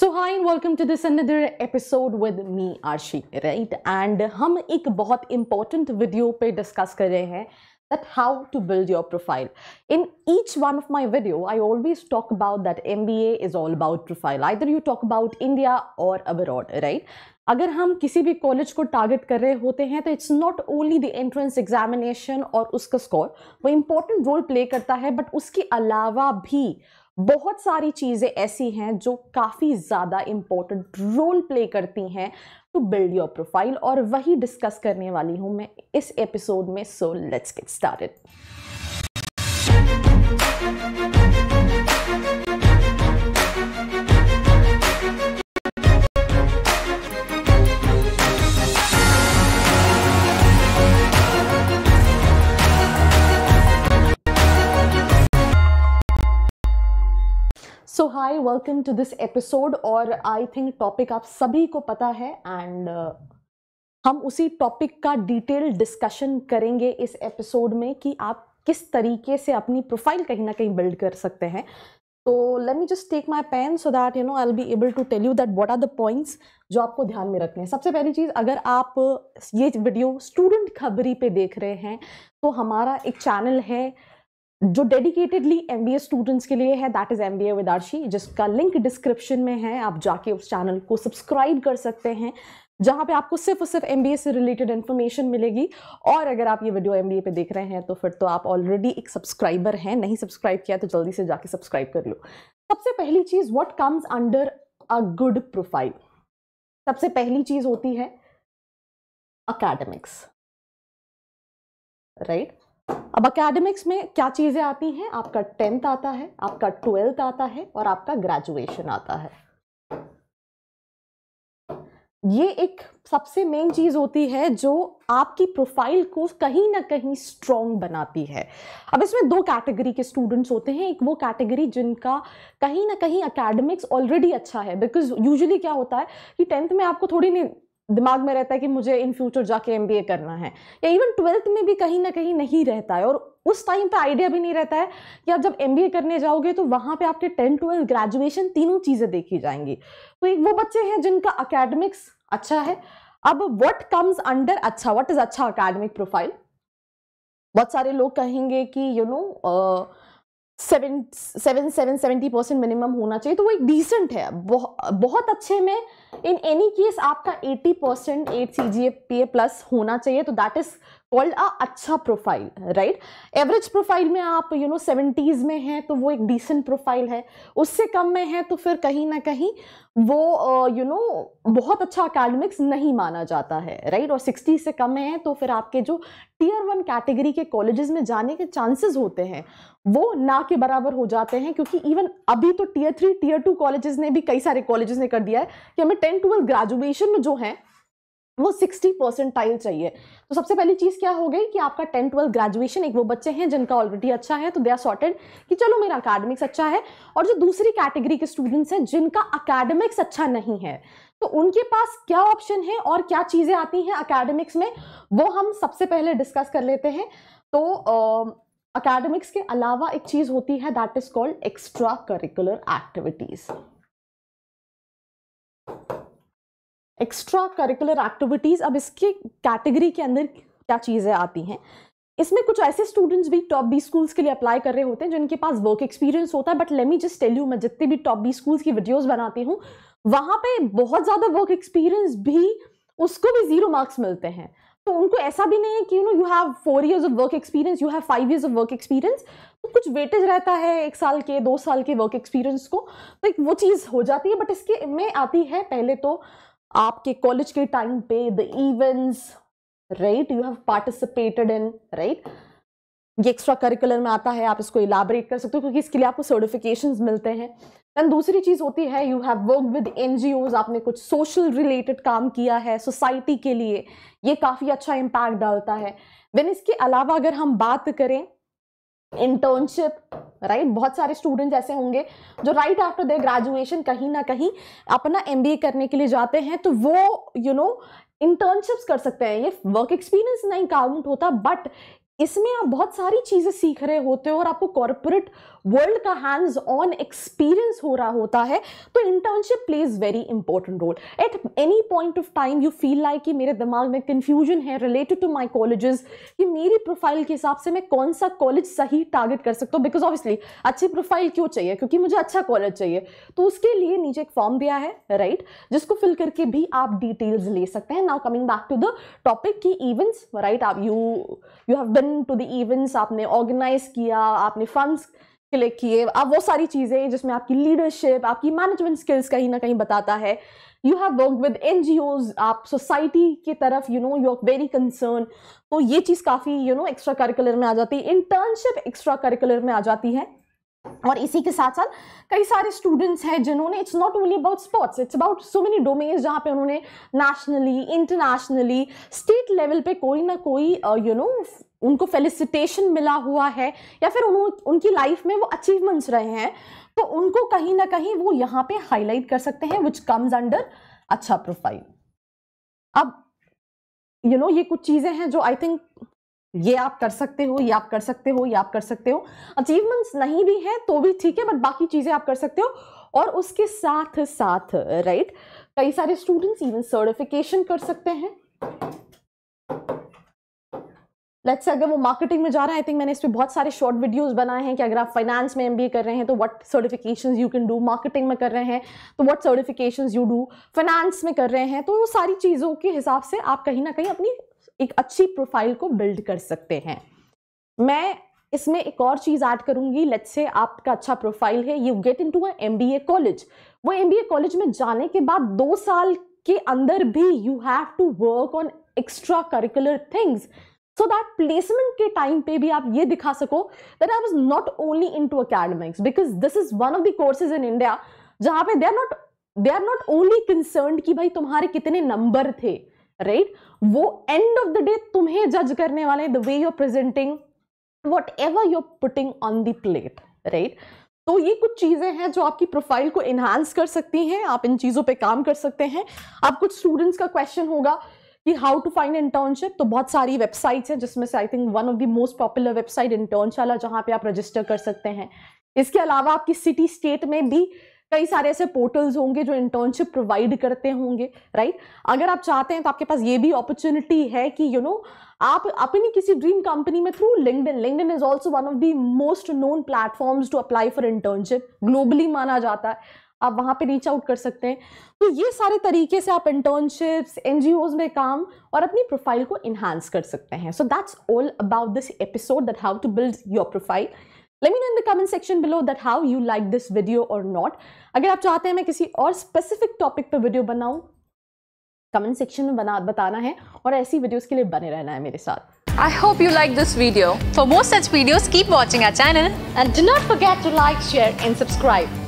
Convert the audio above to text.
So hi and welcome to this another episode with me Arshi, right? And हम एक बहुत important video पे discuss कर रहे हैं that how to build your profile. In each one of my video, I always talk about that MBA is all about profile. Either you talk about India or abroad, right? अगर हम किसी भी college को target कर रहे होते हैं तो it's not only the entrance examination और उसका स्कोर, वो इम्पोर्टेंट रोल प्ले करता है, बट उसके अलावा भी बहुत सारी चीज़ें ऐसी हैं जो काफ़ी ज़्यादा इम्पोर्टेंट रोल प्ले करती हैं टू बिल्ड योर प्रोफाइल, और वही डिस्कस करने वाली हूँ मैं इस एपिसोड में. So let's get started. So hi, welcome to this episode. और आई थिंक टॉपिक आप सभी को पता है एंड हम उसी टॉपिक का डिटेल डिस्कशन करेंगे इस एपिसोड में कि आप किस तरीके से अपनी प्रोफाइल कहीं ना कहीं बिल्ड कर सकते हैं. तो let me just take my pen so that I will be able to tell you that what are the points जो आपको ध्यान में रखने हैं. सबसे पहली चीज़, अगर आप ये वीडियो स्टूडेंट खबरी पे देख रहे हैं तो हमारा एक चैनल है जो डेडिकेटेडली MBA स्टूडेंट्स के लिए है, that is MBA with Arshi, जिसका लिंक डिस्क्रिप्शन में है. आप जाके उस चैनल को सब्सक्राइब कर सकते हैं, जहां पे आपको सिर्फ और सिर्फ MBA से रिलेटेड इन्फॉर्मेशन मिलेगी. और अगर आप ये वीडियो MBA पे देख रहे हैं तो फिर तो आप ऑलरेडी एक सब्सक्राइबर हैं. नहीं सब्सक्राइब किया तो जल्दी से जाके सब्सक्राइब कर लो. सबसे पहली चीज, what comes under a good profile. सबसे पहली चीज होती है अकेडमिक्स, राइट? अब एकेडमिक्स में क्या चीजें आती हैं? आपका 10th आता है, आपका 12th आता है और आपका ग्रेजुएशन आता है. ये एक सबसे मेन चीज होती है जो आपकी प्रोफाइल को कहीं ना कहीं स्ट्रॉन्ग बनाती है. अब इसमें दो कैटेगरी के स्टूडेंट्स होते हैं. एक वो कैटेगरी जिनका कहीं ना कहीं एकेडमिक्स ऑलरेडी अच्छा है, बिकॉज यूजुअली क्या होता है कि 10th में आपको थोड़ी नहीं दिमाग में रहता है कि मुझे इन फ्यूचर जाके MBA करना है, या इवन 12th में भी कहीं ना कहीं नहीं रहता है, और उस टाइम पे आइडिया भी नहीं रहता है कि आप जब MBA करने जाओगे तो वहां पे आपके 10th 12th ग्रेजुएशन तीनों चीजें देखी जाएंगी. तो एक वो बच्चे हैं जिनका एकेडमिक्स अच्छा है. अब व्हाट कम्स अंडर अच्छा, व्हाट इज अच्छा एकेडमिक प्रोफाइल? बहुत सारे लोग कहेंगे कि 70% मिनिमम होना चाहिए, तो वो एक डिसेंट है. बहुत अच्छे में इन एनी केस आपका 80% 8 CGPA प्लस होना चाहिए, तो दैट इज कॉल्ड अ अच्छा प्रोफाइल, राइट? एवरेज प्रोफाइल में आप 70s में हैं तो वो एक डिसेंट प्रोफाइल है. उससे कम में है तो फिर कहीं ना कहीं वो बहुत अच्छा एकेडमिक्स नहीं माना जाता है, राइट? और 60 से कम में है तो फिर आपके जो Tier 1 कैटेगरी के कॉलेजेस में जाने के चांसेस होते हैं वो ना के बराबर हो जाते हैं, क्योंकि इवन अभी तो Tier 3 Tier 2 कॉलेजेस ने भी, कई सारे कॉलेजेस ने कर दिया है कि हमें 10th 12th ग्रेजुएशन में जो है वो 60% चाहिए. तो सबसे पहली चीज क्या हो गई कि आपका 10th 12th ग्रेजुएशन, एक वो बच्चे हैं जिनका ऑलरेडी अच्छा है तो दे आर सॉर्टेड कि चलो मेरा एकेडमिक्स अच्छा है. और जो दूसरी कैटेगरी के स्टूडेंट्स हैं जिनका एकेडमिक्स अच्छा नहीं है, तो उनके पास क्या ऑप्शन है और क्या चीजें आती हैं एकेडमिक्स में, वो हम सबसे पहले डिस्कस कर लेते हैं. तो एकेडमिक्स के अलावा एक चीज होती है that is called extra curricular activities. Extra curricular activities, अब इसके कैटेगरी के अंदर क्या चीजें आती हैं? इसमें कुछ ऐसे स्टूडेंट्स भी टॉप 20 स्कूल्स के लिए अप्लाई कर रहे होते हैं जिनके पास वर्क एक्सपीरियंस होता है. But let me just tell you, मैं जितने भी टॉप 20 स्कूल्स की वीडियोस बनाती हूँ वहां पे बहुत ज्यादा वर्क एक्सपीरियंस भी, उसको भी 0 मार्क्स मिलते हैं. तो उनको ऐसा भी नहीं है कि you have 4 years of work experience, you have 5 years of work experience. तो कुछ वेटेज रहता है 1 साल के 2 साल के वर्क एक्सपीरियंस को, तो एक वो चीज हो जाती है. बट इसके में आती है पहले तो आपके कॉलेज के टाइम पे the events, right, you have participated in, right? ये एक्स्ट्रा करिकुलर में आता है. आप इसको इलाबरेट कर सकते हो क्योंकि इसके लिए आपको सर्टिफिकेशंस मिलते हैं. एंड दूसरी चीज होती है you have work with NGOs, आपने कुछ सोशल रिलेटेड काम किया है सोसाइटी के लिए, ये काफी अच्छा इम्पैक्ट डालता है. देन इसके अलावा अगर हम बात करें इंटर्नशिप, राइट, बहुत सारे स्टूडेंट्स ऐसे होंगे जो राइट आफ्टर देयर ग्रेजुएशन कहीं ना कहीं अपना MBA करने के लिए जाते हैं, तो वो इंटर्नशिप्स कर सकते हैं. ये वर्क एक्सपीरियंस नहीं काउंट होता, बट इसमें आप बहुत सारी चीजें सीख रहे होते हो और आपको कॉर्पोरेट वर्ल्ड का हैंड्स ऑन एक्सपीरियंस हो रहा होता है, तो internship plays very important role. At any point of time you feel like कि मेरे दिमाग में कंफ्यूजन है रिलेटेड टू माय कॉलेजेस, कि मेरी प्रोफाइल के हिसाब से मैं कौन सा कॉलेज सही टारगेट कर सकता हूँ, बिकॉज ऑब्वियसली अच्छी प्रोफाइल क्यों चाहिए, क्योंकि मुझे अच्छा कॉलेज चाहिए। तो उसके लिए नीचे एक फॉर्म दिया है, राइट, जिसको फिल करके भी आप डिटेल्स ले सकते हैं। Now coming back to the topic की इवेंट्स, राइट, आप you have been to the events, आपने ऑर्गेनाइज किया, आपने फंड्स कलेक्ट किए, अब वो सारी चीजें जिसमें आपकी लीडरशिप, आपकी मैनेजमेंट स्किल्स कहीं ना कहीं बताता है। You have work with NGOs, आप सोसाइटी की तरफ यू आर वेरी कंसर्न, तो ये चीज काफी एक्स्ट्रा करिकुलर में आ जाती है। इंटर्नशिप एक्स्ट्रा करिकुलर में आ जाती है। और इसी के साथ साथ कई सारे स्टूडेंट्स हैं जिन्होंने, it's not only about sports, it's about so many domains जहां पे उन्होंने नेशनली, इंटरनेशनली, स्टेट लेवल पे कोई ना कोई उनको फेलिसिटेशन मिला हुआ है, या फिर उनकी लाइफ में वो अचीवमेंट्स रहे हैं, तो उनको कहीं ना कहीं वो यहाँ पे हाईलाइट कर सकते हैं, विच कम्स अंडर अच्छा प्रोफाइल। अब ये कुछ चीजें हैं जो आई थिंक ये आप कर सकते हो, ये आप कर सकते हो, ये आप कर सकते हो। अचीवमेंट्स नहीं भी है तो भी ठीक है, बट बाकी चीजें आप कर सकते हो। और उसके साथ साथ राइट, कई सारे स्टूडेंट्स इवन सर्टिफिकेशन कर सकते हैं। लेट्स से अगर वो मार्केटिंग में जा रहा है, आई थिंक मैंने इस पे बहुत सारे शॉर्ट वीडियोस बनाए हैं कि अगर आप फाइनेंस में एमबीए कर रहे हैं तो what certifications you can do, marketing में कर रहे हैं तो what certifications you do, finance में कर रहे हैं तो वो सारी चीजों के हिसाब से आप कहीं ना कहीं अपनी एक अच्छी प्रोफाइल को बिल्ड कर सकते हैं। मैं इसमें एक और चीज ऐड करूंगी। लेट्स से आपका अच्छा प्रोफाइल है, you get into a MBA college. वो एमबीए कॉलेज में जाने के बाद 2 साल के अंदर भी you have to work on extra curricular things, so that placement के टाइम पे भी आप ये दिखा सको that I was not only into academics, because this is one of the courses in India जहां पे they are not only concerned कि भाई तुम्हारे कितने नंबर थे, राइट, वो एंड ऑफ द डे तुम्हें जज करने वाले, the way you are presenting, whatever you're putting on the plate, right? तो ये कुछ चीजें हैं जो आपकी प्रोफाइल को इनहांस कर सकती हैं, आप इन चीजों पे काम कर सकते हैं। अब कुछ स्टूडेंट्स का क्वेश्चन होगा कि हाउ टू फाइंड इंटर्नशिप, तो बहुत सारी वेबसाइट्स हैं जिसमें से I think one of the most popular website Internshala, जहां पे आप रजिस्टर कर सकते हैं। इसके अलावा आपकी सिटी स्टेट में भी कई सारे ऐसे पोर्टल्स होंगे जो इंटर्नशिप प्रोवाइड करते होंगे, राइट। अगर आप चाहते हैं तो आपके पास ये भी अपॉर्चुनिटी है कि आप अपनी किसी ड्रीम कंपनी में through LinkedIn is also one of the most known platforms to apply for internship, globally माना जाता है, आप वहां पे रीच आउट कर सकते हैं। तो ये सारे तरीके से आप इंटर्नशिप्स, एनजीओज में काम और अपनी प्रोफाइल को इनहांस कर सकते हैं। So that's all about this episode, that how to build your profile. Let me know in the comment section below that how you like this video or not. अगर आप चाहते हैं मैं किसी और स्पेसिफिक टॉपिक पे वीडियो बनाऊं, comment section में बताना है, और ऐसी वीडियोस के लिए बने रहना है मेरे साथ। I hope you like this video. For more such videos, keep watching our channel and do not forget to like, share and subscribe.